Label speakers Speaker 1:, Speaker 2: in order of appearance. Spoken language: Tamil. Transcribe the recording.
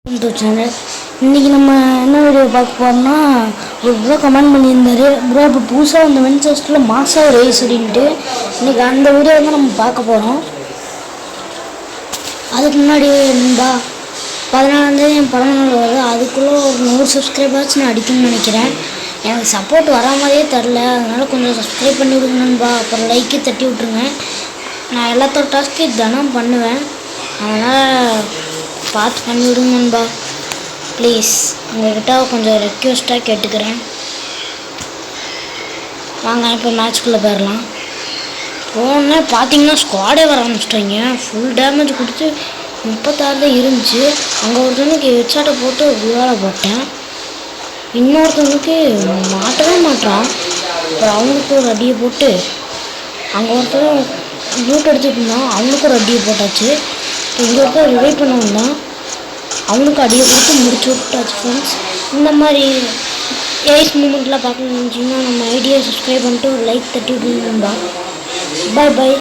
Speaker 1: சேனல் இன்றைக்கி நம்ம என்ன வீடியோ பார்க்க போகிறோம்னா ஒரு ப்ரோ கமெண்ட் பண்ணியிருந்தாரு. ப்ரோ இப்போ புதுசாக அந்த வென்செஸ்டில் மாசா ரேஸ் அப்படின்ட்டு இன்றைக்கி அந்த வீடியோ தான் நம்ம பார்க்க போகிறோம். அதுக்கு முன்னாடி நண்பா 14ஆந்தேதி என் பிறந்தநாள் வருது. அதுக்குள்ளே ஒரு 100 சப்ஸ்கிரைபர்ஸ் நான் அடிக்கணும்னு நினைக்கிறேன். எனக்கு சப்போர்ட் வரா மாதிரியே தெரில, அதனால் கொஞ்சம் சப்ஸ்கிரைப் பண்ணி விடுங்க நண்பா. அப்புறம் லைக்கு தட்டி விட்ருங்க. நான் எல்லாத்தோட டாஸ்க்கு தினம் பண்ணுவேன், அதனால் பார்த்து பண்ணி விடுங்க நண்பா ப்ளீஸ். உங்கள்கிட்ட கொஞ்சம் ரெக்வெஸ்ட்டாக கேட்டுக்கிறேன். வாங்க இப்போ மேட்ச்குள்ளே போயிடலாம். போனே பார்த்தீங்கன்னா ஸ்குவாடே வர ஆரம்பிச்சிட்டாங்க. ஃபுல் டேமேஜ் கொடுத்து 36 தான் இருந்துச்சு. அங்கே ஒருத்தவனுக்கு ஹெட்ஷாட்டை போட்டு விவாட போட்டேன். இன்னொருத்தவனுக்கு மாட்டவே மாட்டான். அப்புறம் அவனுக்கு ஒரு அடியை போட்டு அங்கே ஒருத்தர் லூட் அடிச்சுட்டு இருந்தான், அவனுக்கு ஒரு அடியை போட்டாச்சு. இப்போ இங்கே ஒருத்தர் ரிவைவ் பண்ண வந்தான், அவனுக்கு அடியை கொடுத்து முடிச்சு விட்டாச்சு ஃப்ரெண்ட்ஸ். இந்த மாதிரி ஏஸ் மூமெண்ட்லாம் பார்க்கணுன்னு நினச்சிங்கன்னா நம்ம ஐடியா சப்ஸ்கிரைப் பண்ணிட்டு ஒரு லைக் தட்டி விடணும்பா. பாய் பாய்.